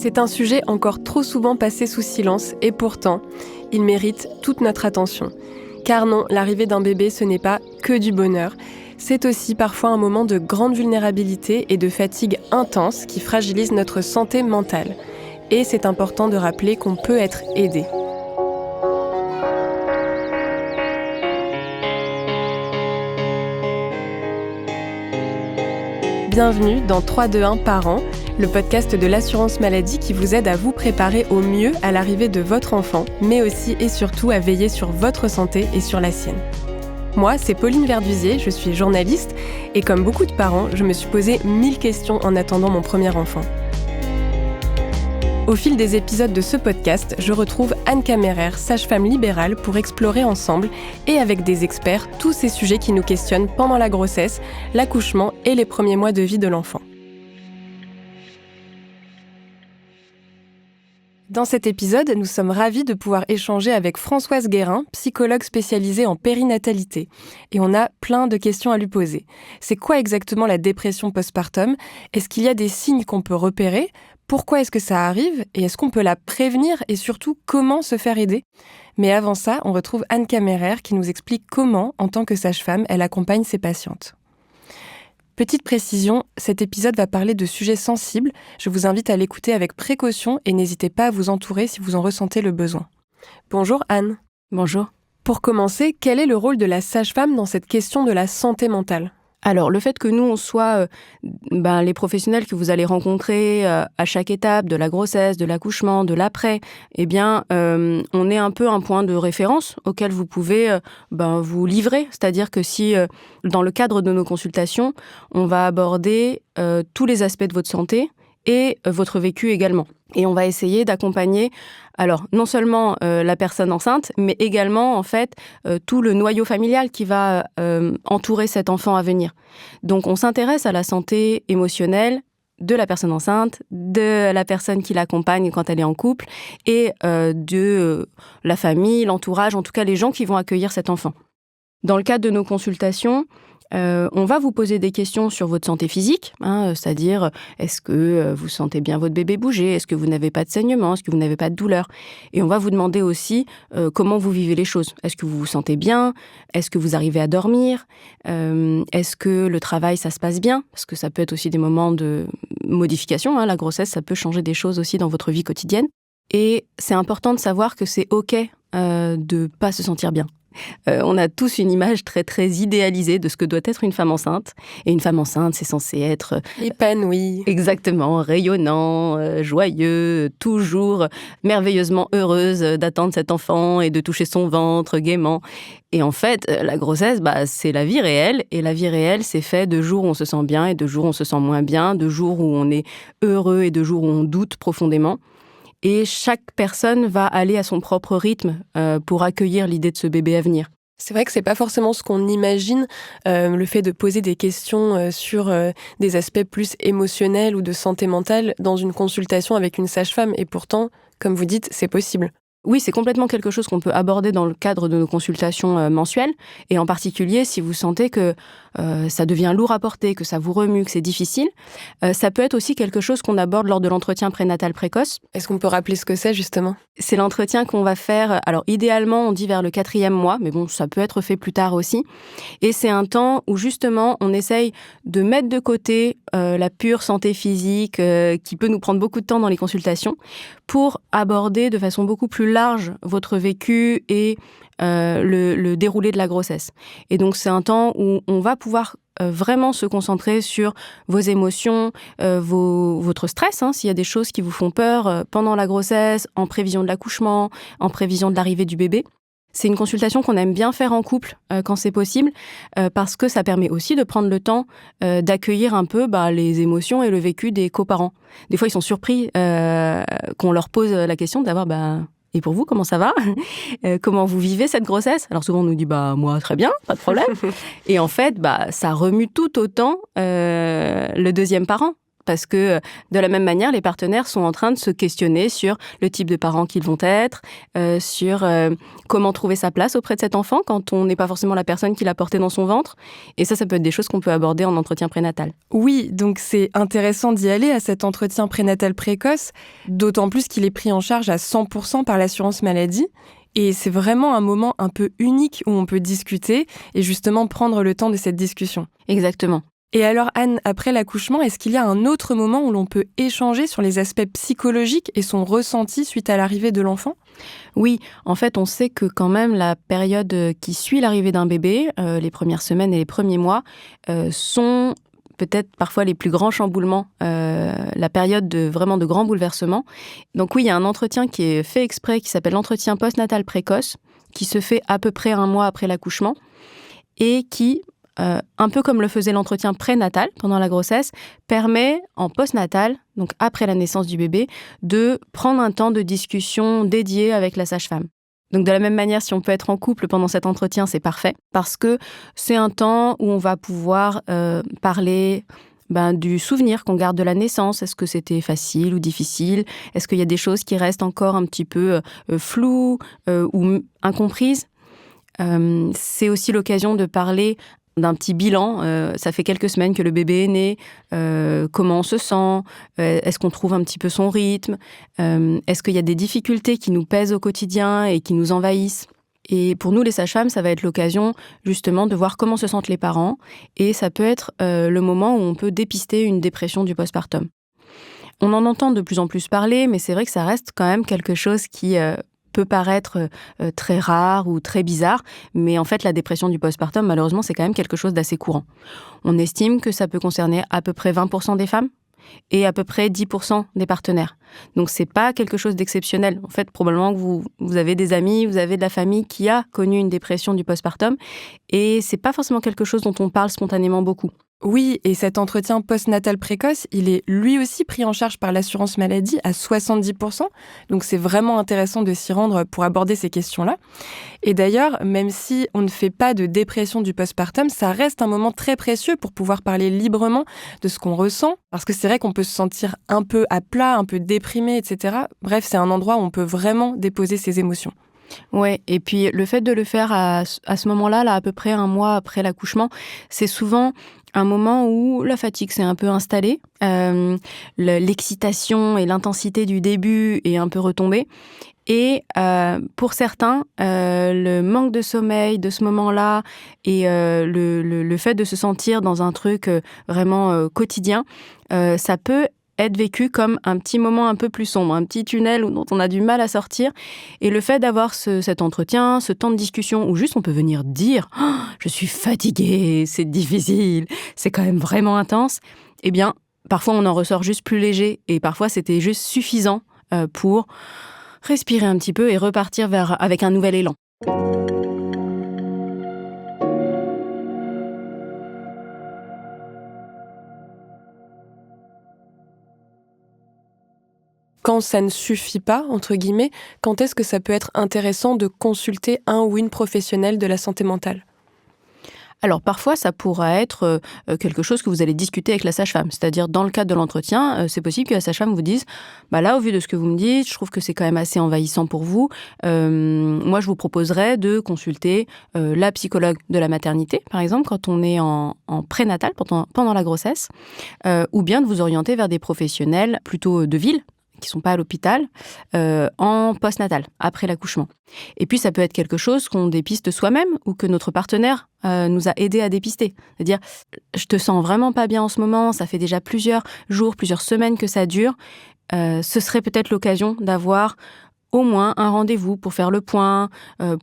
C'est un sujet encore trop souvent passé sous silence et pourtant, il mérite toute notre attention. Car non, l'arrivée d'un bébé, ce n'est pas que du bonheur. C'est aussi parfois un moment de grande vulnérabilité et de fatigue intense qui fragilise notre santé mentale. Et c'est important de rappeler qu'on peut être aidé. Bienvenue dans 3-2-1 Parents, le podcast de l'assurance maladie qui vous aide à vous préparer au mieux à l'arrivée de votre enfant, mais aussi et surtout à veiller sur votre santé et sur la sienne. Moi, c'est Pauline Verdusier, je suis journaliste et comme beaucoup de parents, je me suis posé 1000 questions en attendant mon premier enfant. Au fil des épisodes de ce podcast, je retrouve Anne Kammerer, sage-femme libérale, pour explorer ensemble et avec des experts tous ces sujets qui nous questionnent pendant la grossesse, l'accouchement et les premiers mois de vie de l'enfant. Dans cet épisode, nous sommes ravis de pouvoir échanger avec Françoise Guérin, psychologue spécialisée en périnatalité. Et on a plein de questions à lui poser. C'est quoi exactement la dépression postpartum ? Est-ce qu'il y a des signes qu'on peut repérer ? Pourquoi est-ce que ça arrive ? Et est-ce qu'on peut la prévenir ? Et surtout, comment se faire aider ? Mais avant ça, on retrouve Anne Kammerer qui nous explique comment, en tant que sage-femme, elle accompagne ses patientes. Petite précision, cet épisode va parler de sujets sensibles. Je vous invite à l'écouter avec précaution et n'hésitez pas à vous entourer si vous en ressentez le besoin. Bonjour Anne. Bonjour. Pour commencer, quel est le rôle de la sage-femme dans cette question de la santé mentale ? Alors, le fait que nous, on soit les professionnels que vous allez rencontrer à chaque étape de la grossesse, de l'accouchement, de l'après, on est un peu un point de référence auquel vous pouvez vous livrer. C'est-à-dire que si, dans le cadre de nos consultations, on va aborder tous les aspects de votre santé et votre vécu également. Et on va essayer d'accompagner, alors non seulement la personne enceinte, mais également en fait tout le noyau familial qui va entourer cet enfant à venir. Donc on s'intéresse à la santé émotionnelle de la personne enceinte, de la personne qui l'accompagne quand elle est en couple et de la famille, l'entourage, en tout cas les gens qui vont accueillir cet enfant. Dans le cadre de nos consultations, on va vous poser des questions sur votre santé physique, c'est-à-dire est-ce que vous sentez bien votre bébé bouger, est-ce que vous n'avez pas de saignement, est-ce que vous n'avez pas de douleur. Et on va vous demander aussi comment vous vivez les choses. Est-ce que vous vous sentez bien ? Est-ce que vous arrivez à dormir ? Est-ce que le travail, ça se passe bien ? Parce que ça peut être aussi des moments de modification. La grossesse, ça peut changer des choses aussi dans votre vie quotidienne. Et c'est important de savoir que c'est OK de pas se sentir bien. On a tous une image très très idéalisée de ce que doit être une femme enceinte. Et une femme enceinte, c'est censé être épanouie. Exactement, rayonnant, joyeux, toujours merveilleusement heureuse d'attendre cet enfant et de toucher son ventre gaiement. Et en fait, la grossesse, c'est la vie réelle. Et la vie réelle, c'est fait de jours où on se sent bien et de jours où on se sent moins bien, de jours où on est heureux et de jours où on doute profondément. Et chaque personne va aller à son propre rythme pour accueillir l'idée de ce bébé à venir. C'est vrai que c'est pas forcément ce qu'on imagine, le fait de poser des questions sur des aspects plus émotionnels ou de santé mentale dans une consultation avec une sage-femme. Et pourtant, comme vous dites, c'est possible. Oui, c'est complètement quelque chose qu'on peut aborder dans le cadre de nos consultations mensuelles. Et en particulier, si vous sentez que ça devient lourd à porter, que ça vous remue, que c'est difficile, ça peut être aussi quelque chose qu'on aborde lors de l'entretien prénatal précoce. Est-ce qu'on peut rappeler ce que c'est, justement ? C'est l'entretien qu'on va faire, alors idéalement, on dit vers le 4e mois, mais bon, ça peut être fait plus tard aussi. Et c'est un temps où, justement, on essaye de mettre de côté la pure santé physique qui peut nous prendre beaucoup de temps dans les consultations pour aborder de façon beaucoup plus large votre vécu et le déroulé de la grossesse. Et donc, c'est un temps où on va pouvoir vraiment se concentrer sur vos émotions, votre stress, s'il y a des choses qui vous font peur pendant la grossesse, en prévision de l'accouchement, en prévision de l'arrivée du bébé. C'est une consultation qu'on aime bien faire en couple quand c'est possible, parce que ça permet aussi de prendre le temps d'accueillir un peu les émotions et le vécu des coparents. Des fois, ils sont surpris qu'on leur pose la question d'avoir et pour vous, comment ça va ? Comment vous vivez cette grossesse ? Alors souvent, on nous dit moi, très bien, pas de problème. Et en fait, ça remue tout autant le deuxième parent. parce que de la même manière, les partenaires sont en train de se questionner sur le type de parents qu'ils vont être, sur comment trouver sa place auprès de cet enfant quand on n'est pas forcément la personne qui l'a porté dans son ventre. Et ça peut être des choses qu'on peut aborder en entretien prénatal. Oui, donc c'est intéressant d'y aller à cet entretien prénatal précoce, d'autant plus qu'il est pris en charge à 100% par l'assurance maladie. Et c'est vraiment un moment un peu unique où on peut discuter et justement prendre le temps de cette discussion. Exactement. Et alors Anne, après l'accouchement, est-ce qu'il y a un autre moment où l'on peut échanger sur les aspects psychologiques et son ressenti suite à l'arrivée de l'enfant ? Oui, en fait, on sait que quand même la période qui suit l'arrivée d'un bébé, les premières semaines et les premiers mois, sont peut-être parfois les plus grands chamboulements, la période de vraiment de grands bouleversements. Donc oui, il y a un entretien qui est fait exprès, qui s'appelle l'entretien postnatal précoce, qui se fait à peu près 1 mois après l'accouchement et qui, un peu comme le faisait l'entretien prénatal pendant la grossesse, permet en postnatal, donc après la naissance du bébé, de prendre un temps de discussion dédié avec la sage-femme. Donc de la même manière, si on peut être en couple pendant cet entretien, c'est parfait, parce que c'est un temps où on va pouvoir parler du souvenir qu'on garde de la naissance. Est-ce que c'était facile ou difficile ? Est-ce qu'il y a des choses qui restent encore un petit peu floues ou incomprises ? C'est aussi l'occasion de parler d'un petit bilan. Ça fait quelques semaines que le bébé est né. Comment on se sent ? Est-ce qu'on trouve un petit peu son rythme ? Est-ce qu'il y a des difficultés qui nous pèsent au quotidien et qui nous envahissent ? Et pour nous, les sages-femmes, ça va être l'occasion justement de voir comment se sentent les parents. Et ça peut être le moment où on peut dépister une dépression du postpartum. On en entend de plus en plus parler, mais c'est vrai que ça reste quand même quelque chose qui peut paraître très rare ou très bizarre, mais en fait, la dépression du postpartum, malheureusement, c'est quand même quelque chose d'assez courant. On estime que ça peut concerner à peu près 20% des femmes et à peu près 10% des partenaires. Donc, c'est pas quelque chose d'exceptionnel. En fait, probablement que vous avez des amis, vous avez de la famille qui a connu une dépression du postpartum et c'est pas forcément quelque chose dont on parle spontanément beaucoup. Oui, et cet entretien postnatal précoce, il est lui aussi pris en charge par l'assurance maladie à 70%. Donc c'est vraiment intéressant de s'y rendre pour aborder ces questions-là. Et d'ailleurs, même si on ne fait pas de dépression du postpartum, ça reste un moment très précieux pour pouvoir parler librement de ce qu'on ressent. Parce que c'est vrai qu'on peut se sentir un peu à plat, un peu déprimé, etc. Bref, c'est un endroit où on peut vraiment déposer ses émotions. Ouais, et puis le fait de le faire à ce moment-là, à peu près 1 mois après l'accouchement, c'est souvent un moment où la fatigue s'est un peu installée, l'excitation et l'intensité du début est un peu retombée. Et pour certains, le manque de sommeil de ce moment-là et le fait de se sentir dans un truc vraiment quotidien, ça peut être vécu comme un petit moment un peu plus sombre, un petit tunnel dont on a du mal à sortir. Et le fait d'avoir cet entretien, ce temps de discussion où juste on peut venir dire « Oh, je suis fatiguée, c'est difficile, c'est quand même vraiment intense », eh bien, parfois on en ressort juste plus léger et parfois c'était juste suffisant pour respirer un petit peu et repartir avec un nouvel élan. Quand ça ne suffit pas, entre guillemets, quand est-ce que ça peut être intéressant de consulter un ou une professionnelle de la santé mentale ? Alors parfois, ça pourra être quelque chose que vous allez discuter avec la sage-femme. C'est-à-dire, dans le cadre de l'entretien, c'est possible que la sage-femme vous dise « Là, au vu de ce que vous me dites, je trouve que c'est quand même assez envahissant pour vous. Moi, je vous proposerais de consulter la psychologue de la maternité, par exemple, quand on est en prénatal, pendant la grossesse, ou bien de vous orienter vers des professionnels plutôt de ville, qui ne sont pas à l'hôpital, en postnatal, après l'accouchement. Et puis, ça peut être quelque chose qu'on dépiste soi-même ou que notre partenaire nous a aidé à dépister. C'est-à-dire, je te sens vraiment pas bien en ce moment, ça fait déjà plusieurs jours, plusieurs semaines que ça dure. Ce serait peut-être l'occasion d'avoir au moins un rendez-vous pour faire le point,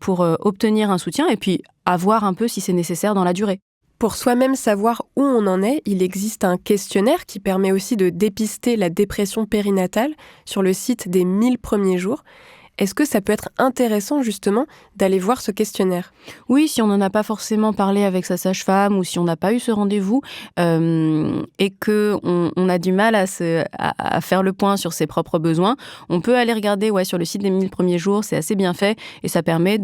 pour obtenir un soutien et puis avoir un peu si c'est nécessaire dans la durée. Pour soi-même savoir où on en est, il existe un questionnaire qui permet aussi de dépister la dépression périnatale sur le site des 1000 premiers jours. Est-ce que ça peut être intéressant justement d'aller voir ce questionnaire ? Oui, si on n'en a pas forcément parlé avec sa sage-femme ou si on n'a pas eu ce rendez-vous et qu'on a du mal à faire le point sur ses propres besoins, on peut aller regarder sur le site des 1000 premiers jours, c'est assez bien fait et ça permet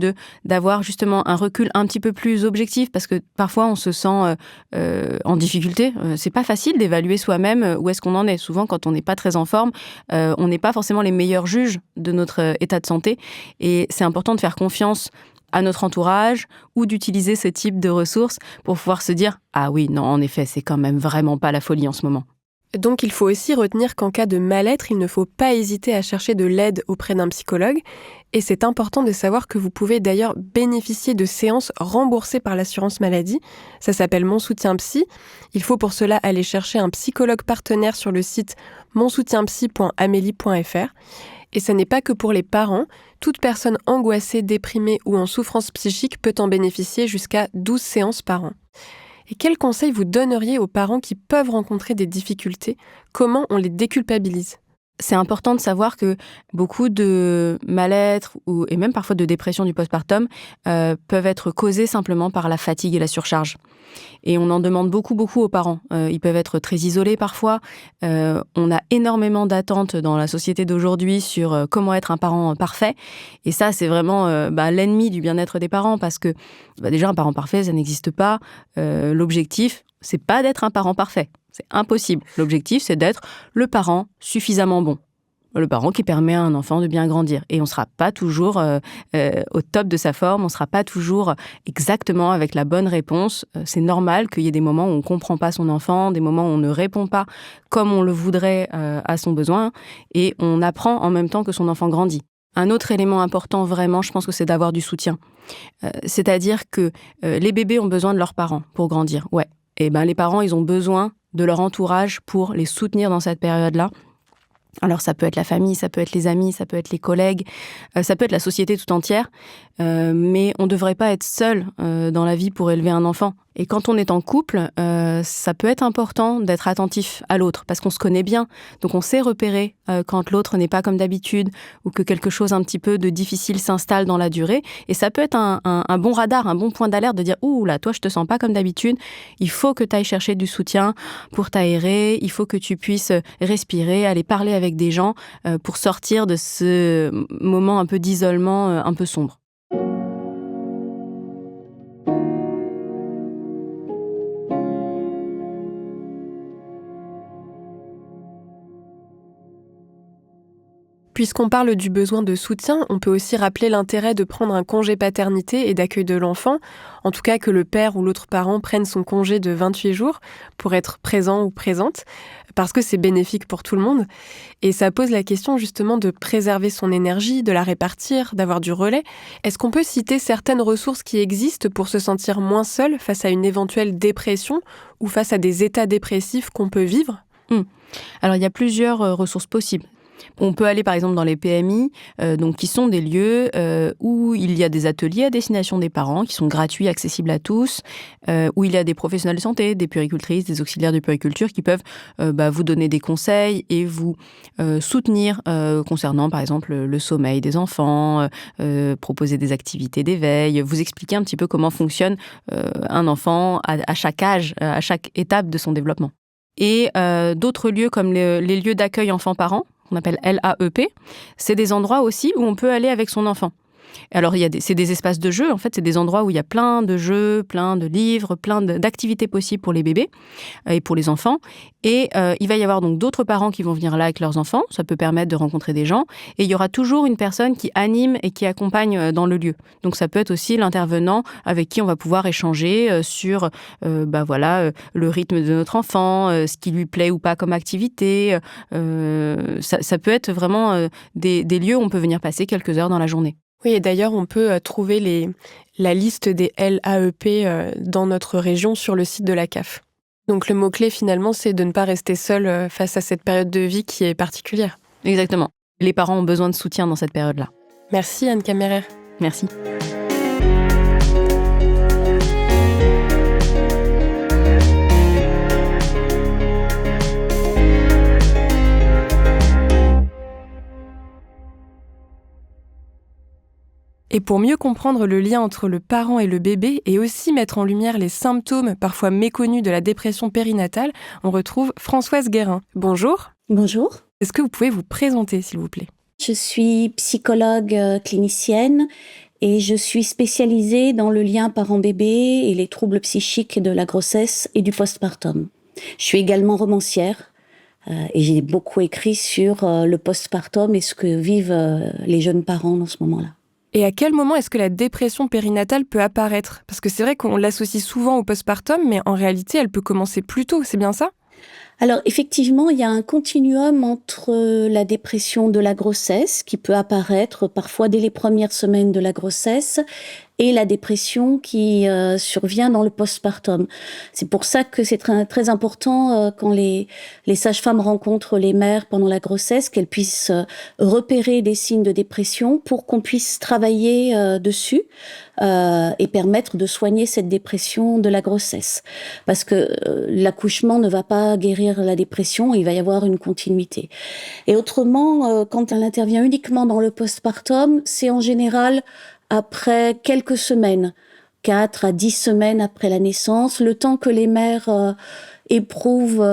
d'avoir justement un recul un petit peu plus objectif parce que parfois on se sent en difficulté. C'est pas facile d'évaluer soi-même où est-ce qu'on en est. Souvent, quand on n'est pas très en forme, on n'est pas forcément les meilleurs juges de notre état de santé et c'est important de faire confiance à notre entourage ou d'utiliser ce type de ressources pour pouvoir se dire « Ah oui, non, en effet, c'est quand même vraiment pas la folie en ce moment ». Donc il faut aussi retenir qu'en cas de mal-être, il ne faut pas hésiter à chercher de l'aide auprès d'un psychologue. Et c'est important de savoir que vous pouvez d'ailleurs bénéficier de séances remboursées par l'assurance maladie. Ça s'appelle Mon Soutien Psy. Il faut pour cela aller chercher un psychologue partenaire sur le site monsoutienpsy.amelie.fr. Et ça n'est pas que pour les parents. Toute personne angoissée, déprimée ou en souffrance psychique peut en bénéficier jusqu'à 12 séances par an. Et quels conseils vous donneriez aux parents qui peuvent rencontrer des difficultés ? Comment on les déculpabilise ? C'est important de savoir que beaucoup de mal-être et même parfois de dépression du postpartum peuvent être causés simplement par la fatigue et la surcharge. Et on en demande beaucoup aux parents. Ils peuvent être très isolés parfois. On a énormément d'attentes dans la société d'aujourd'hui sur comment être un parent parfait. Et ça, c'est vraiment l'ennemi du bien-être des parents parce que déjà, un parent parfait, ça n'existe pas. L'objectif, c'est pas d'être un parent parfait. C'est impossible. L'objectif, c'est d'être le parent suffisamment bon. Le parent qui permet à un enfant de bien grandir. Et on ne sera pas toujours au top de sa forme, on ne sera pas toujours exactement avec la bonne réponse. C'est normal qu'il y ait des moments où on ne comprend pas son enfant, des moments où on ne répond pas comme on le voudrait à son besoin. Et on apprend en même temps que son enfant grandit. Un autre élément important, vraiment, je pense que c'est d'avoir du soutien. C'est-à-dire que les bébés ont besoin de leurs parents pour grandir. Ouais. Et les parents, ils ont besoin de leur entourage pour les soutenir dans cette période-là. Alors ça peut être la famille, ça peut être les amis, ça peut être les collègues, ça peut être la société tout entière, mais on ne devrait pas être seul dans la vie pour élever un enfant. Et quand on est en couple, ça peut être important d'être attentif à l'autre, parce qu'on se connaît bien, donc on sait repérer quand l'autre n'est pas comme d'habitude, ou que quelque chose un petit peu de difficile s'installe dans la durée, et ça peut être un bon radar, un bon point d'alerte de dire « Ouh là, toi je te sens pas comme d'habitude, il faut que tu ailles chercher du soutien pour t'aérer, il faut que tu puisses respirer, aller parler avec des gens pour sortir de ce moment un peu d'isolement, un peu sombre. » Puisqu'on parle du besoin de soutien, on peut aussi rappeler l'intérêt de prendre un congé paternité et d'accueil de l'enfant, en tout cas que le père ou l'autre parent prenne son congé de 28 jours pour être présent ou présente, parce que c'est bénéfique pour tout le monde. Et ça pose la question justement de préserver son énergie, de la répartir, d'avoir du relais. Est-ce qu'on peut citer certaines ressources qui existent pour se sentir moins seul face à une éventuelle dépression ou face à des états dépressifs qu'on peut vivre ? Alors, il y a plusieurs ressources possibles. On peut aller par exemple dans les PMI, donc qui sont des lieux où il y a des ateliers à destination des parents qui sont gratuits, accessibles à tous, où il y a des professionnels de santé, des puéricultrices, des auxiliaires de puériculture qui peuvent vous donner des conseils et vous soutenir concernant par exemple le sommeil des enfants, proposer des activités d'éveil, vous expliquer un petit peu comment fonctionne un enfant à chaque âge, à chaque étape de son développement. Et d'autres lieux comme les lieux d'accueil enfants-parents, qu'on appelle LAEP, c'est des endroits aussi où on peut aller avec son enfant. Alors, c'est des espaces de jeu, en fait, c'est des endroits où il y a plein de jeux, plein de livres, plein d'activités possibles pour les bébés et pour les enfants. Et il va y avoir donc d'autres parents qui vont venir là avec leurs enfants, ça peut permettre de rencontrer des gens. Et il y aura toujours une personne qui anime et qui accompagne dans le lieu. Donc, ça peut être aussi l'intervenant avec qui on va pouvoir échanger sur le rythme de notre enfant, ce qui lui plaît ou pas comme activité. Ça peut être vraiment des lieux où on peut venir passer quelques heures dans la journée. Oui, et d'ailleurs, on peut trouver la liste des LAEP dans notre région sur le site de la CAF. Donc le mot-clé, finalement, c'est de ne pas rester seul face à cette période de vie qui est particulière. Exactement. Les parents ont besoin de soutien dans cette période-là. Merci Anne Kammerer. Merci. Et pour mieux comprendre le lien entre le parent et le bébé et aussi mettre en lumière les symptômes parfois méconnus de la dépression périnatale, on retrouve Françoise Guérin. Bonjour. Bonjour. Est-ce que vous pouvez vous présenter, s'il vous plaît ? Je suis psychologue clinicienne et je suis spécialisée dans le lien parent-bébé et les troubles psychiques de la grossesse et du postpartum. Je suis également romancière et j'ai beaucoup écrit sur le postpartum et ce que vivent les jeunes parents dans ce moment-là. Et à quel moment est-ce que la dépression périnatale peut apparaître ? Parce que c'est vrai qu'on l'associe souvent au postpartum, mais en réalité, elle peut commencer plus tôt, c'est bien ça ? Alors effectivement, il y a un continuum entre la dépression de la grossesse, qui peut apparaître parfois dès les premières semaines de la grossesse, et la dépression qui survient dans le postpartum. C'est pour ça que c'est très, très important quand les sages-femmes rencontrent les mères pendant la grossesse, qu'elles puissent repérer des signes de dépression pour qu'on puisse travailler dessus et permettre de soigner cette dépression de la grossesse. Parce que l'accouchement ne va pas guérir la dépression, il va y avoir une continuité. Et autrement, quand elle intervient uniquement dans le postpartum, c'est en général après quelques semaines, 4 à 10 semaines après la naissance, le temps que les mères éprouvent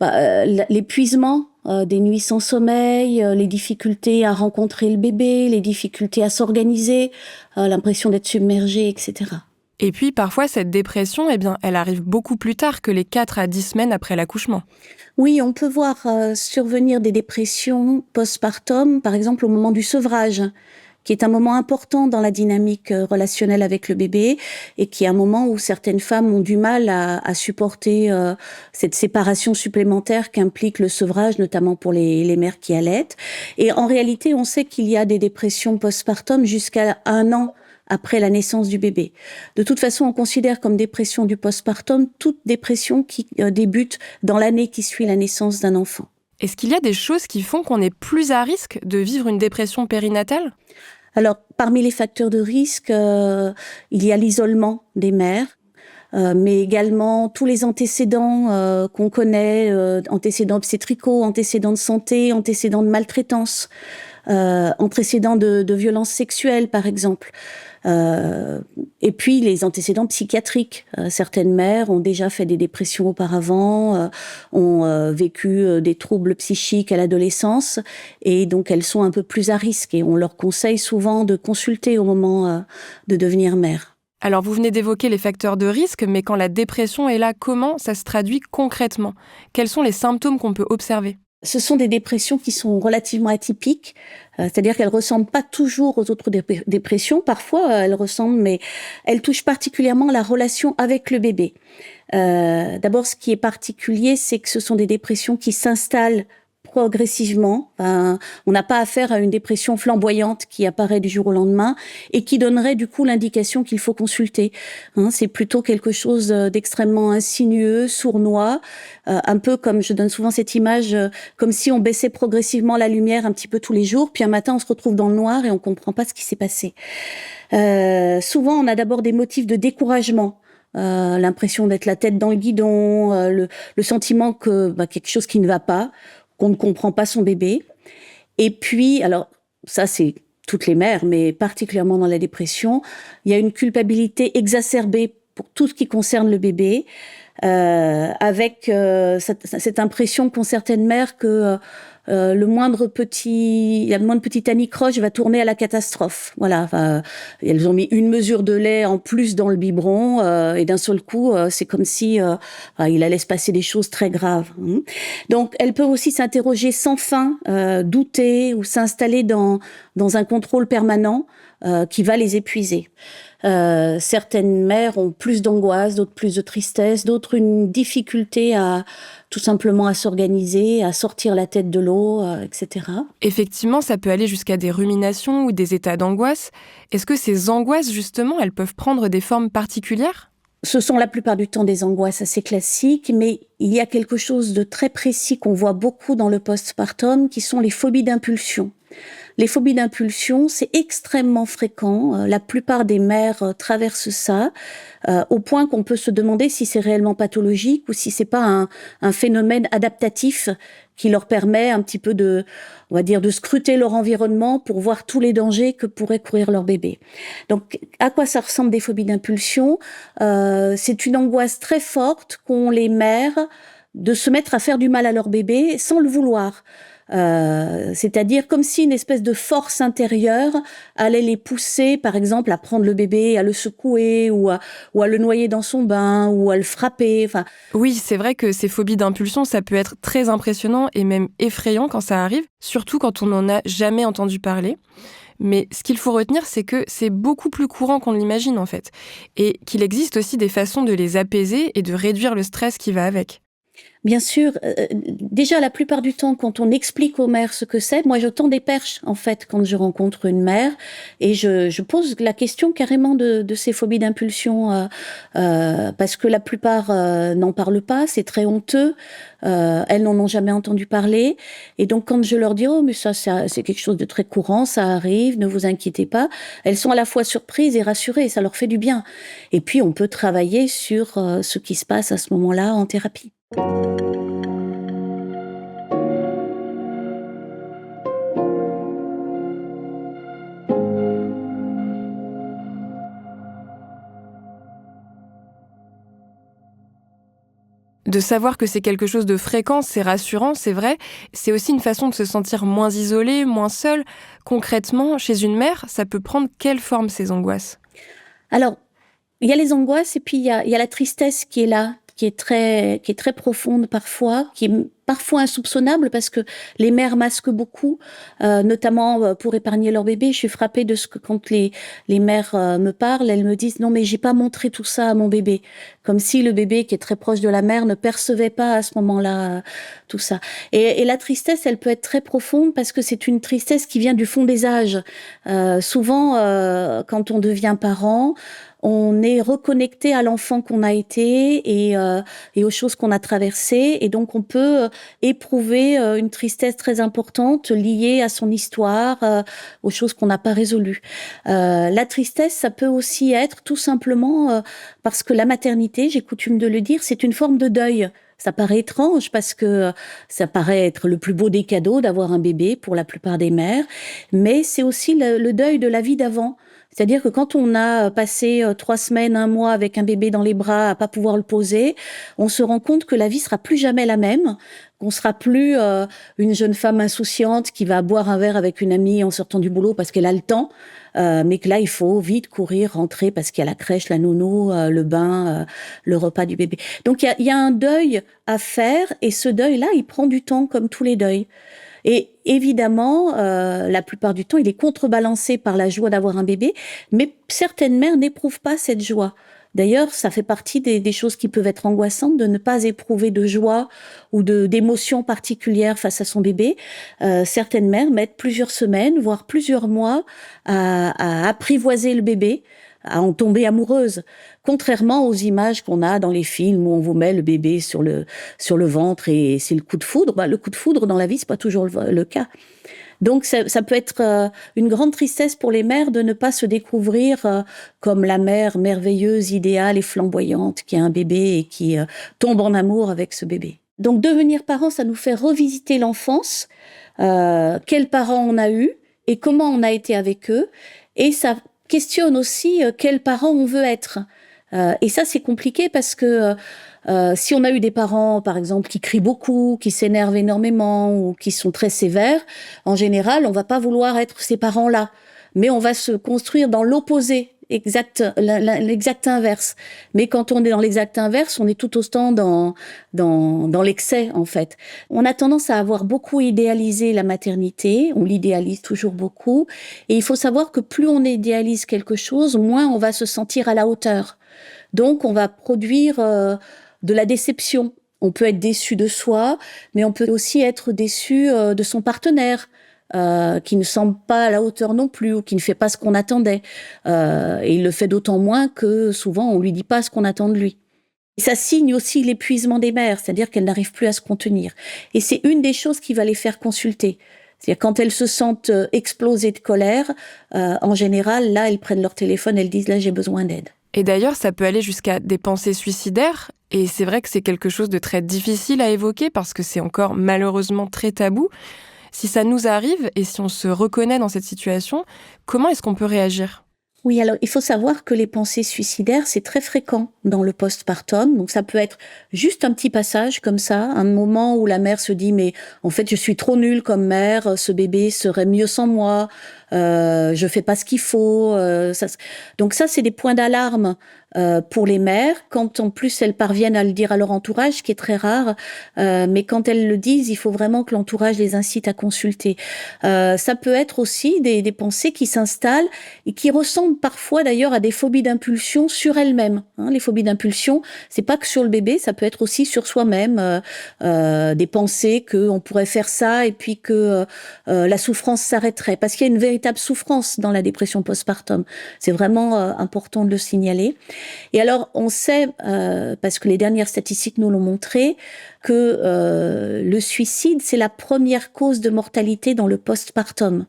l'épuisement des nuits sans sommeil, les difficultés à rencontrer le bébé, les difficultés à s'organiser, l'impression d'être submergée, etc. Et puis parfois, cette dépression, elle arrive beaucoup plus tard que les 4 à 10 semaines après l'accouchement. Oui, on peut voir survenir des dépressions postpartum, par exemple au moment du sevrage, qui est un moment important dans la dynamique relationnelle avec le bébé et qui est un moment où certaines femmes ont du mal à supporter cette séparation supplémentaire qu'implique le sevrage, notamment pour les mères qui allaitent. Et en réalité, on sait qu'il y a des dépressions postpartum jusqu'à 1 an après la naissance du bébé. De toute façon, on considère comme dépression du postpartum toute dépression qui débute dans l'année qui suit la naissance d'un enfant. Est-ce qu'il y a des choses qui font qu'on est plus à risque de vivre une dépression périnatale ? Alors, parmi les facteurs de risque, il y a l'isolement des mères, mais également tous les antécédents qu'on connaît, antécédents obstétricaux, antécédents de santé, antécédents de maltraitance, antécédents de violences sexuelles, par exemple. Et puis les antécédents psychiatriques. Certaines mères ont déjà fait des dépressions auparavant, ont vécu des troubles psychiques à l'adolescence, et donc elles sont un peu plus à risque. Et on leur conseille souvent de consulter au moment de devenir mère. Alors vous venez d'évoquer les facteurs de risque, mais quand la dépression est là, comment ça se traduit concrètement ? Quels sont les symptômes qu'on peut observer ? Ce sont des dépressions qui sont relativement atypiques, c'est-à-dire qu'elles ressemblent pas toujours aux autres dépressions. Parfois, elles ressemblent, mais elles touchent particulièrement la relation avec le bébé. D'abord, ce qui est particulier, c'est que ce sont des dépressions qui s'installent progressivement. On n'a pas affaire à une dépression flamboyante qui apparaît du jour au lendemain et qui donnerait du coup l'indication qu'il faut consulter. C'est plutôt quelque chose d'extrêmement insinueux, sournois, un peu comme, je donne souvent cette image, comme si on baissait progressivement la lumière un petit peu tous les jours, puis un matin on se retrouve dans le noir et on comprend pas ce qui s'est passé. Souvent on a d'abord des motifs de découragement. L'impression d'être la tête dans le guidon, le sentiment que quelque chose qui ne va pas, qu'on ne comprend pas son bébé. Et puis, alors ça c'est toutes les mères, mais particulièrement dans la dépression, il y a une culpabilité exacerbée pour tout ce qui concerne le bébé, avec cette impression qu'ont certaines mères que la moindre petite anicroche va tourner à la catastrophe. Voilà, elles ont mis une mesure de lait en plus dans le biberon et d'un seul coup, c'est comme si il allait se passer des choses très graves. Donc, elles peuvent aussi s'interroger sans fin, douter ou s'installer dans un contrôle permanent qui va les épuiser. Certaines mères ont plus d'angoisse, d'autres plus de tristesse, d'autres une difficulté tout simplement à s'organiser, à sortir la tête de l'eau, etc. Effectivement, ça peut aller jusqu'à des ruminations ou des états d'angoisse. Est-ce que ces angoisses, justement, elles peuvent prendre des formes particulières ? Ce sont la plupart du temps des angoisses assez classiques, mais il y a quelque chose de très précis qu'on voit beaucoup dans le postpartum, qui sont les phobies d'impulsion. Les phobies d'impulsion, c'est extrêmement fréquent. La plupart des mères traversent ça, au point qu'on peut se demander si c'est réellement pathologique ou si c'est pas un phénomène adaptatif qui leur permet un petit peu on va dire, de scruter leur environnement pour voir tous les dangers que pourrait courir leur bébé. Donc, à quoi ça ressemble des phobies d'impulsion ? C'est une angoisse très forte qu'ont les mères de se mettre à faire du mal à leur bébé sans le vouloir. C'est-à-dire comme si une espèce de force intérieure allait les pousser, par exemple, à prendre le bébé, à le secouer ou à le noyer dans son bain ou à le frapper. Enfin, Oui, c'est vrai que ces phobies d'impulsion, ça peut être très impressionnant et même effrayant quand ça arrive, surtout quand on n'en a jamais entendu parler. Mais ce qu'il faut retenir, c'est que c'est beaucoup plus courant qu'on l'imagine en fait, et qu'il existe aussi des façons de les apaiser et de réduire le stress qui va avec. bien sûr, déjà la plupart du temps, quand on explique aux mères ce que c'est, moi je tends des perches en fait quand je rencontre une mère et je pose la question carrément de ces phobies d'impulsion parce que la plupart n'en parlent pas, c'est très honteux, elles n'en ont jamais entendu parler et donc quand je leur dis oh mais ça c'est quelque chose de très courant, ça arrive, ne vous inquiétez pas, elles sont à la fois surprises et rassurées, ça leur fait du bien. Et puis on peut travailler sur ce qui se passe à ce moment-là en thérapie. De savoir que c'est quelque chose de fréquent, c'est rassurant, c'est vrai. C'est aussi une façon de se sentir moins isolé, moins seul. Concrètement, chez une mère, ça peut prendre quelle forme ces angoisses ? Alors, il y a les angoisses et puis il y a la tristesse qui est là, qui est très profonde parfois, qui est parfois insoupçonnable parce que les mères masquent beaucoup, notamment pour épargner leur bébé. Je suis frappée de ce que quand les mères me parlent, elles me disent non mais j'ai pas montré tout ça à mon bébé, comme si le bébé qui est très proche de la mère ne percevait pas à ce moment-là tout ça. Et la tristesse, elle peut être très profonde parce que c'est une tristesse qui vient du fond des âges. Souvent, quand on devient parent, on est reconnecté à l'enfant qu'on a été et aux choses qu'on a traversées. Et donc, on peut éprouver une tristesse très importante liée à son histoire, aux choses qu'on n'a pas résolues. La tristesse, ça peut aussi être tout simplement parce que la maternité, j'ai coutume de le dire, c'est une forme de deuil. Ça paraît étrange parce que ça paraît être le plus beau des cadeaux d'avoir un bébé pour la plupart des mères, mais c'est aussi le deuil de la vie d'avant. C'est-à-dire que quand on a passé 3 semaines, 1 mois avec un bébé dans les bras à pas pouvoir le poser, on se rend compte que la vie sera plus jamais la même, qu'on sera plus une jeune femme insouciante qui va boire un verre avec une amie en sortant du boulot parce qu'elle a le temps, mais que là il faut vite courir, rentrer parce qu'il y a la crèche, la nounou, le bain, le repas du bébé. Donc il y a un deuil à faire et ce deuil-là, il prend du temps comme tous les deuils. Et évidemment, la plupart du temps, il est contrebalancé par la joie d'avoir un bébé, mais certaines mères n'éprouvent pas cette joie. D'ailleurs, ça fait partie des choses qui peuvent être angoissantes de ne pas éprouver de joie ou d'émotions particulières face à son bébé. Certaines mères mettent plusieurs semaines, voire plusieurs mois à apprivoiser le bébé, à en tomber amoureuse. Contrairement aux images qu'on a dans les films où on vous met le bébé sur le ventre et c'est le coup de foudre. Le coup de foudre dans la vie, c'est pas toujours le cas. Donc ça peut être une grande tristesse pour les mères de ne pas se découvrir comme la mère merveilleuse, idéale et flamboyante qui a un bébé et qui tombe en amour avec ce bébé. Donc devenir parent, ça nous fait revisiter l'enfance, quels parents on a eu et comment on a été avec eux, et ça questionne aussi quels parents on veut être. Et ça, c'est compliqué parce que si on a eu des parents, par exemple, qui crient beaucoup, qui s'énervent énormément ou qui sont très sévères, en général, on va pas vouloir être ces parents-là. Mais on va se construire dans l'opposé, l'exact inverse. Mais quand on est dans l'exact inverse, on est tout autant dans l'excès, en fait. On a tendance à avoir beaucoup idéalisé la maternité, on l'idéalise toujours beaucoup, et il faut savoir que plus on idéalise quelque chose, moins on va se sentir à la hauteur. Donc, on va produire de la déception. On peut être déçu de soi, mais on peut aussi être déçu de son partenaire, qui ne semble pas à la hauteur non plus, ou qui ne fait pas ce qu'on attendait. Et il le fait d'autant moins que souvent, on lui dit pas ce qu'on attend de lui. Ça signe aussi l'épuisement des mères, c'est-à-dire qu'elles n'arrivent plus à se contenir. Et c'est une des choses qui va les faire consulter. C'est-à-dire quand elles se sentent explosées de colère, en général, là, elles prennent leur téléphone, elles disent « là, j'ai besoin d'aide ». Et d'ailleurs, ça peut aller jusqu'à des pensées suicidaires. Et c'est vrai que c'est quelque chose de très difficile à évoquer parce que c'est encore malheureusement très tabou. Si ça nous arrive et si on se reconnaît dans cette situation, comment est-ce qu'on peut réagir ? Oui, alors il faut savoir que les pensées suicidaires, c'est très fréquent dans le postpartum. Donc ça peut être juste un petit passage comme ça, un moment où la mère se dit « mais en fait je suis trop nulle comme mère, ce bébé serait mieux sans moi, je fais pas ce qu'il faut ». Donc ça, c'est des points d'alarme pour les mères, quand en plus elles parviennent à le dire à leur entourage, ce qui est très rare, mais quand elles le disent, il faut vraiment que l'entourage les incite à consulter. Ça peut être aussi des pensées qui s'installent et qui ressemblent parfois d'ailleurs à des phobies d'impulsion sur elles-mêmes. Les phobies d'impulsion, c'est pas que sur le bébé, ça peut être aussi sur soi-même, des pensées qu'on pourrait faire ça et puis que la souffrance s'arrêterait, parce qu'il y a une véritable souffrance dans la dépression postpartum. C'est vraiment important de le signaler. Et alors, on sait, parce que les dernières statistiques nous l'ont montré, que le suicide, c'est la première cause de mortalité dans le postpartum.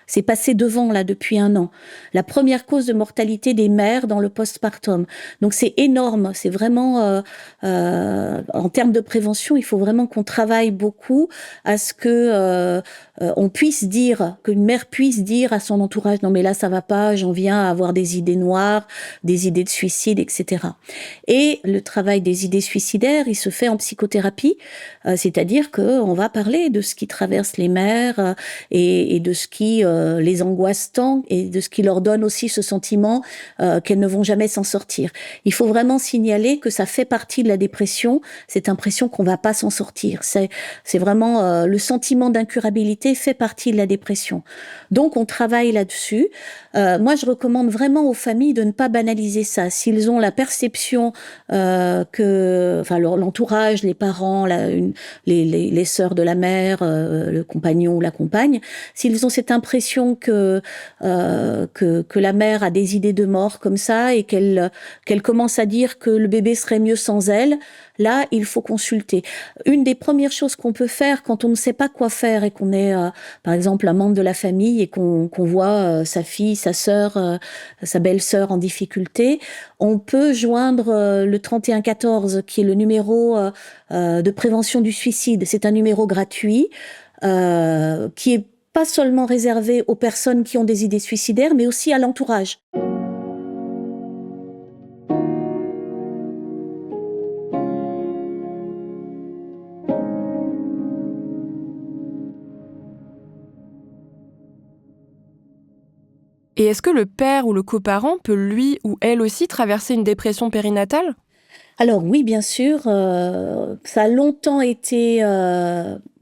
C'est passé devant, là, depuis 1 an. La première cause de mortalité des mères dans le postpartum. Donc, c'est énorme. C'est vraiment, en termes de prévention, il faut vraiment qu'on travaille beaucoup à ce que on puisse dire, qu'une mère puisse dire à son entourage, non mais là, ça va pas, j'en viens à avoir des idées noires, des idées de suicide, etc. Et le travail des idées suicidaires, il se fait en psychothérapie, c'est-à-dire qu'on va parler de ce qui traverse les mères et de ce qui les angoisse tant et de ce qui leur donne aussi ce sentiment qu'elles ne vont jamais s'en sortir. Il faut vraiment signaler que ça fait partie de la dépression, cette impression qu'on va pas s'en sortir. C'est vraiment le sentiment d'incurabilité fait partie de la dépression. Donc on travaille là-dessus. Moi je recommande vraiment aux familles de ne pas banaliser ça. S'ils ont la perception que, enfin l'entourage, les parents, les sœurs de la mère, le compagnon ou la compagne, s'ils ont cette impression que la mère a des idées de mort comme ça et qu'elle commence à dire que le bébé serait mieux sans elle, là, il faut consulter. Une des premières choses qu'on peut faire quand on ne sait pas quoi faire et qu'on est, par exemple, un membre de la famille et qu'on voit sa fille, sa sœur, sa belle-sœur en difficulté, on peut joindre le 3114, qui est le numéro de prévention du suicide. C'est un numéro gratuit qui est pas seulement réservé aux personnes qui ont des idées suicidaires, mais aussi à l'entourage. Et est-ce que le père ou le coparent peut lui ou elle aussi traverser une dépression périnatale ? Alors oui, bien sûr, ça a longtemps été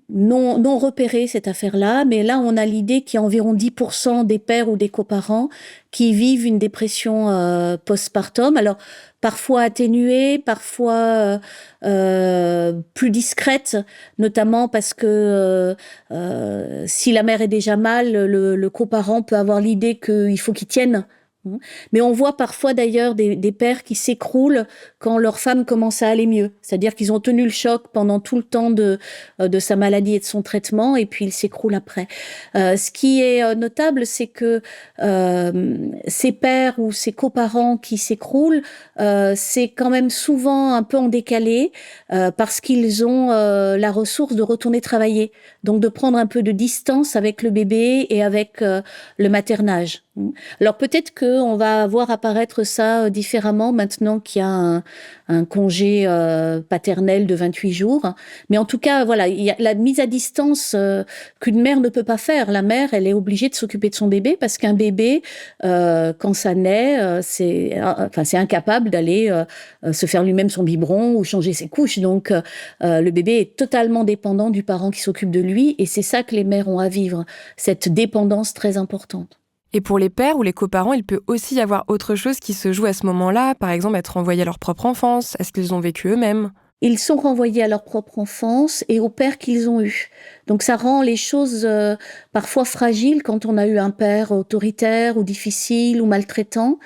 non repéré cette affaire-là, mais là on a l'idée qu'il y a environ 10% des pères ou des coparents qui vivent une dépression postpartum. Alors parfois atténuée, parfois plus discrète, notamment parce que si la mère est déjà mal, le coparent peut avoir l'idée qu'il faut qu'il tienne. Mais on voit parfois d'ailleurs des pères qui s'écroulent quand leur femme commence à aller mieux. C'est-à-dire qu'ils ont tenu le choc pendant tout le temps de sa maladie et de son traitement, et puis ils s'écroulent après. Ce qui est notable, c'est que ces pères ou ces coparents qui s'écroulent, c'est quand même souvent un peu en décalé, parce qu'ils ont la ressource de retourner travailler. Donc de prendre un peu de distance avec le bébé et avec le maternage. Alors peut-être qu'on va voir apparaître ça différemment maintenant qu'il y a un congé paternel de 28 jours. Mais en tout cas, voilà, il y a la mise à distance qu'une mère ne peut pas faire. La mère, elle est obligée de s'occuper de son bébé parce qu'un bébé, quand ça naît, c'est incapable d'aller se faire lui-même son biberon ou changer ses couches. Donc le bébé est totalement dépendant du parent qui s'occupe de lui et c'est ça que les mères ont à vivre, cette dépendance très importante. Et pour les pères ou les coparents, il peut aussi y avoir autre chose qui se joue à ce moment-là, par exemple être renvoyés à leur propre enfance, à ce qu'ils ont vécu eux-mêmes. Ils sont renvoyés à leur propre enfance et aux pères qu'ils ont eus. Donc ça rend les choses parfois fragiles quand on a eu un père autoritaire ou difficile ou maltraitant,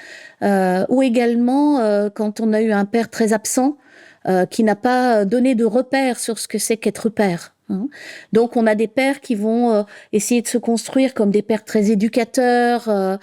ou également quand on a eu un père très absent, qui n'a pas donné de repères sur ce que c'est qu'être père. Hein. Donc, on a des pères qui vont essayer de se construire comme des pères très éducateurs,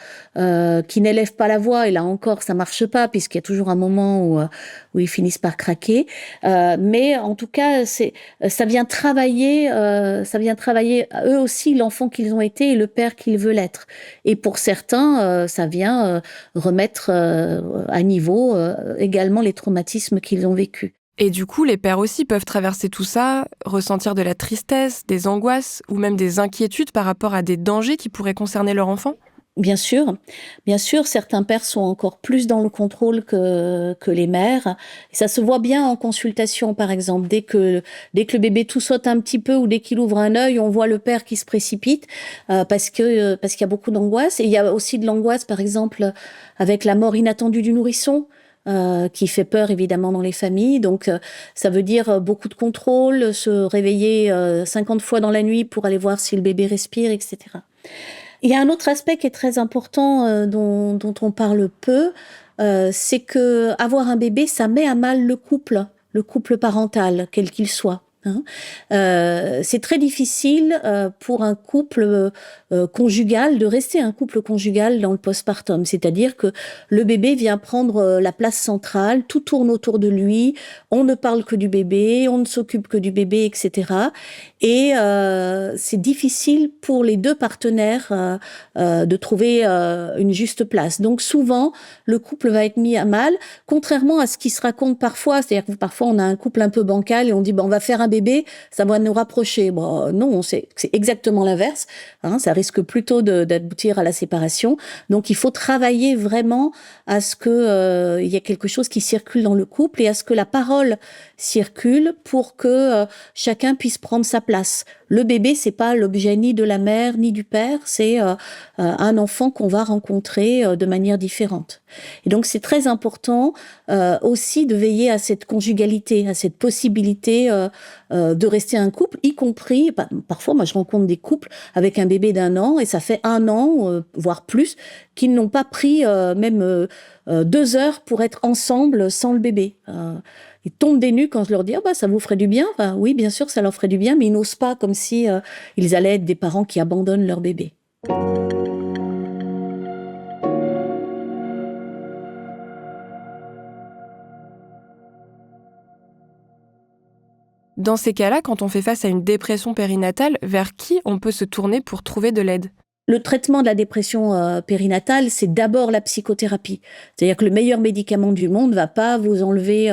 qui n'élèvent pas la voix. Et là encore, ça marche pas puisqu'il y a toujours un moment où ils finissent par craquer. Mais en tout cas, ça vient travailler eux aussi l'enfant qu'ils ont été et le père qu'ils veulent être. Et pour certains, ça vient remettre à niveau également les traumatismes qu'ils ont vécus. Et du coup, les pères aussi peuvent traverser tout ça, ressentir de la tristesse, des angoisses ou même des inquiétudes par rapport à des dangers qui pourraient concerner leur enfant? Bien sûr, certains pères sont encore plus dans le contrôle que les mères. Et ça se voit bien en consultation, par exemple. Dès que le bébé tout saute un petit peu ou dès qu'il ouvre un œil, on voit le père qui se précipite parce qu'il y a beaucoup d'angoisse. Et il y a aussi de l'angoisse, par exemple, avec la mort inattendue du nourrisson. Qui fait peur évidemment dans les familles. Donc ça veut dire beaucoup de contrôle, se réveiller 50 fois dans la nuit pour aller voir si le bébé respire, etc. Il y a un autre aspect qui est très important dont on parle peu, c'est que avoir un bébé, ça met à mal le couple parental, quel qu'il soit. Hein. C'est très difficile pour un couple conjugal de rester un couple conjugal dans le postpartum, c'est-à-dire que le bébé vient prendre la place centrale, tout tourne autour de lui, on ne parle que du bébé, on ne s'occupe que du bébé, etc. Et c'est difficile pour les deux partenaires de trouver une juste place. Donc souvent, le couple va être mis à mal, contrairement à ce qui se raconte parfois, c'est-à-dire que parfois on a un couple un peu bancal et on dit on va faire un bébé, ça va nous rapprocher. Bon, non, c'est exactement l'inverse. Hein, ça risque plutôt d'aboutir à la séparation. Donc, il faut travailler vraiment à ce que il y ait quelque chose qui circule dans le couple et à ce que la parole circule pour que chacun puisse prendre sa place. Le bébé, c'est pas l'objet ni de la mère ni du père, c'est un enfant qu'on va rencontrer de manière différente. Et donc, c'est très important aussi de veiller à cette conjugalité, à cette possibilité de rester un couple, y compris, parfois, moi, je rencontre des couples avec un bébé d'1 an et ça fait 1 an, voire plus, qu'ils n'ont pas pris même 2 heures pour être ensemble sans le bébé. Ils tombent des nues quand je leur dis ça vous ferait du bien. Enfin, oui, bien sûr, ça leur ferait du bien, mais ils n'osent pas, comme si ils allaient être des parents qui abandonnent leur bébé. Dans ces cas-là, quand on fait face à une dépression périnatale, vers qui on peut se tourner pour trouver de l'aide? Le traitement de la dépression périnatale, c'est d'abord la psychothérapie. C'est-à-dire que le meilleur médicament du monde ne va pas vous enlever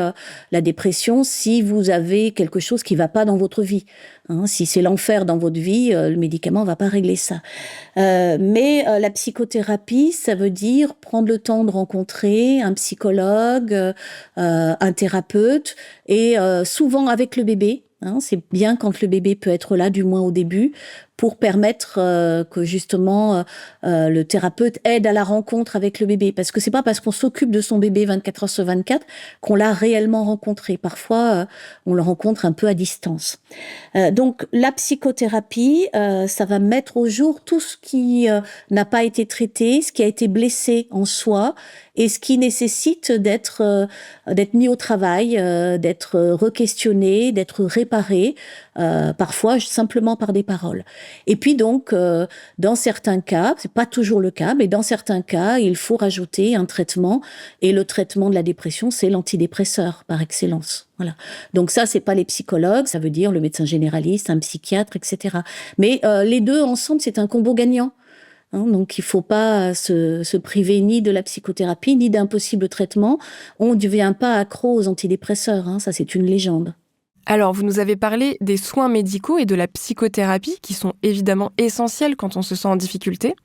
la dépression si vous avez quelque chose qui ne va pas dans votre vie. Hein, si c'est l'enfer dans votre vie, le médicament ne va pas régler ça. Mais la psychothérapie, ça veut dire prendre le temps de rencontrer un psychologue, un thérapeute, et souvent avec le bébé. Hein, c'est bien quand le bébé peut être là, du moins au début, pour permettre que justement le thérapeute aide à la rencontre avec le bébé. Parce que c'est pas parce qu'on s'occupe de son bébé 24 heures sur 24 qu'on l'a réellement rencontré. Parfois, on le rencontre un peu à distance. Donc la psychothérapie, ça va mettre au jour tout ce qui n'a pas été traité, ce qui a été blessé en soi et ce qui nécessite d'être mis au travail, d'être re-questionné, d'être réparé, parfois simplement par des paroles. Et puis donc, dans certains cas, c'est pas toujours le cas, mais dans certains cas, il faut rajouter un traitement. Et le traitement de la dépression, c'est l'antidépresseur par excellence. Voilà. Donc ça, c'est pas les psychologues, ça veut dire le médecin généraliste, un psychiatre, etc. Mais les deux ensemble, c'est un combo gagnant. Hein, donc, il faut pas se priver ni de la psychothérapie, ni d'un possible traitement. On ne devient pas accro aux antidépresseurs. Hein, ça, c'est une légende. Alors, vous nous avez parlé des soins médicaux et de la psychothérapie, qui sont évidemment essentiels quand on se sent en difficulté.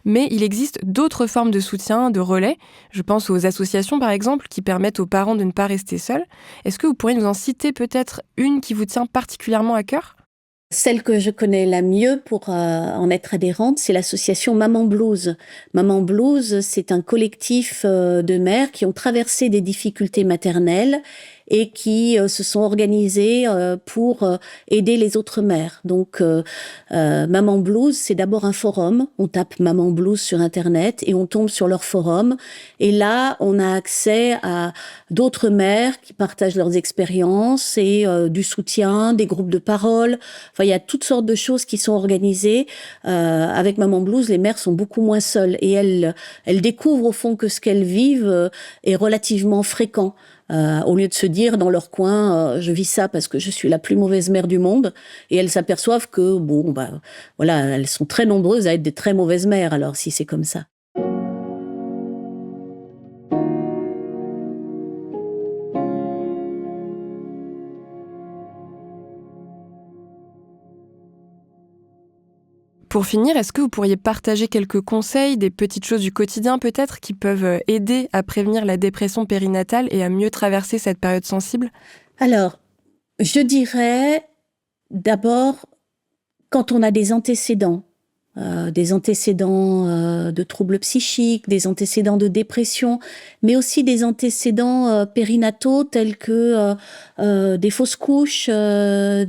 Mais il existe d'autres formes de soutien, de relais. Je pense aux associations, par exemple, qui permettent aux parents de ne pas rester seuls. Est-ce que vous pourriez nous en citer peut-être une qui vous tient particulièrement à cœur ? Celle que je connais la mieux pour en être adhérente, c'est l'association Maman Blues. Maman Blues, c'est un collectif de mères qui ont traversé des difficultés maternelles et qui se sont organisées pour aider les autres mères. Donc, Maman Blues, c'est d'abord un forum. On tape Maman Blues sur Internet et on tombe sur leur forum. Et là, on a accès à d'autres mères qui partagent leurs expériences et du soutien, des groupes de parole. Enfin, il y a toutes sortes de choses qui sont organisées. Avec Maman Blues, les mères sont beaucoup moins seules et elles découvrent au fond que ce qu'elles vivent est relativement fréquent. Au lieu de se dire dans leur coin, je vis ça parce que je suis la plus mauvaise mère du monde, et elles s'aperçoivent que voilà, elles sont très nombreuses à être des très mauvaises mères. Alors si c'est comme ça. Pour finir, est-ce que vous pourriez partager quelques conseils, des petites choses du quotidien peut-être, qui peuvent aider à prévenir la dépression périnatale et à mieux traverser cette période sensible ? Alors, je dirais d'abord, quand on a des antécédents de troubles psychiques, des antécédents de dépression, mais aussi des antécédents périnataux tels que des fausses couches, ou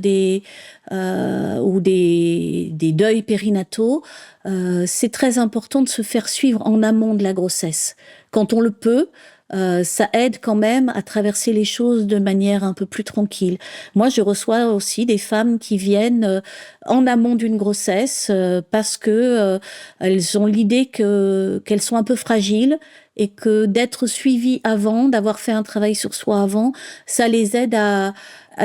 des deuils périnataux, c'est très important de se faire suivre en amont de la grossesse. Quand on le peut, ça aide quand même à traverser les choses de manière un peu plus tranquille. Moi, je reçois aussi des femmes qui viennent en amont d'une grossesse parce que elles ont l'idée qu'elles sont un peu fragiles et que d'être suivies avant, d'avoir fait un travail sur soi avant, ça les aide à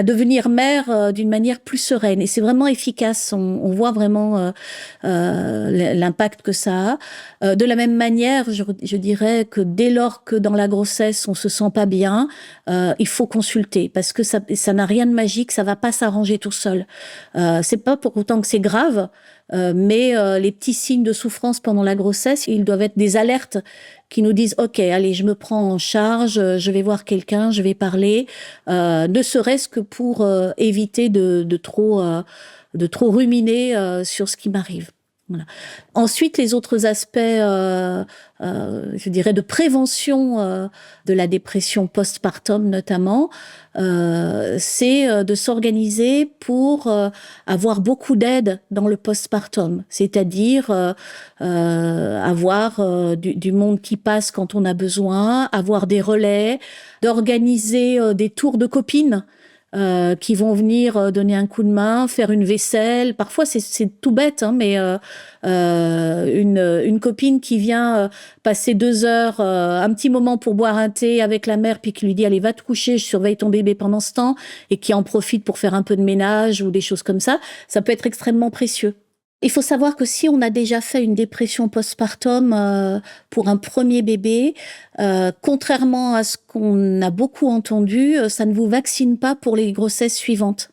devenir mère d'une manière plus sereine. Et c'est vraiment efficace. On voit vraiment l'impact que ça a. De la même manière, je dirais que dès lors que dans la grossesse, on se sent pas bien, il faut consulter parce que ça n'a rien de magique, ça va pas s'arranger tout seul. C'est pas pour autant que c'est grave, mais les petits signes de souffrance pendant la grossesse, ils doivent être des alertes qui nous disent « Ok, allez, je me prends en charge, je vais voir quelqu'un, je vais parler », ne serait-ce que pour éviter de trop ruminer sur ce qui m'arrive. Voilà. Ensuite, les autres aspects, je dirais, de prévention de la dépression postpartum notamment, c'est de s'organiser pour avoir beaucoup d'aide dans le postpartum, c'est-à-dire avoir du monde qui passe quand on a besoin, avoir des relais, d'organiser des tours de copines qui vont venir donner un coup de main, faire une vaisselle. Parfois, c'est tout bête, hein, mais une copine qui vient passer 2 heures, un petit moment pour boire un thé avec la mère, puis qui lui dit « Allez, va te coucher, je surveille ton bébé pendant ce temps », et qui en profite pour faire un peu de ménage ou des choses comme ça, ça peut être extrêmement précieux. Il faut savoir que si on a déjà fait une dépression postpartum pour un premier bébé, contrairement à ce qu'on a beaucoup entendu, ça ne vous vaccine pas pour les grossesses suivantes.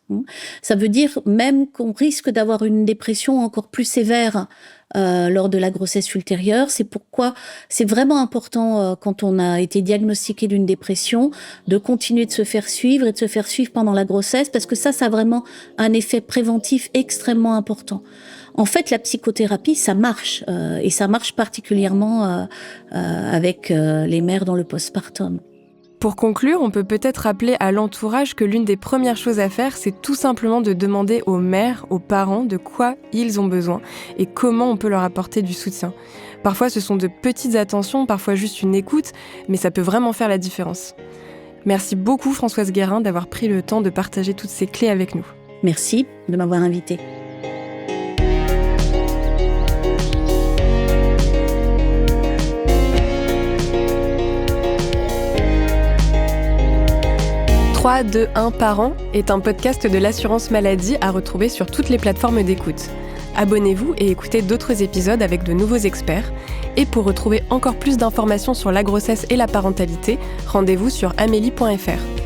Ça veut dire même qu'on risque d'avoir une dépression encore plus sévère lors de la grossesse ultérieure. C'est pourquoi c'est vraiment important quand on a été diagnostiqué d'une dépression de continuer de se faire suivre et de se faire suivre pendant la grossesse parce que ça a vraiment un effet préventif extrêmement important. En fait, la psychothérapie, ça marche et ça marche particulièrement avec les mères dans le postpartum. Pour conclure, on peut peut-être rappeler à l'entourage que l'une des premières choses à faire, c'est tout simplement de demander aux mères, aux parents de quoi ils ont besoin et comment on peut leur apporter du soutien. Parfois, ce sont de petites attentions, parfois juste une écoute, mais ça peut vraiment faire la différence. Merci beaucoup Françoise Guérin d'avoir pris le temps de partager toutes ces clés avec nous. Merci de m'avoir invitée. « 3, 2, 1 Parents » est un podcast de l'assurance maladie à retrouver sur toutes les plateformes d'écoute. Abonnez-vous et écoutez d'autres épisodes avec de nouveaux experts. Et pour retrouver encore plus d'informations sur la grossesse et la parentalité, rendez-vous sur amélie.fr.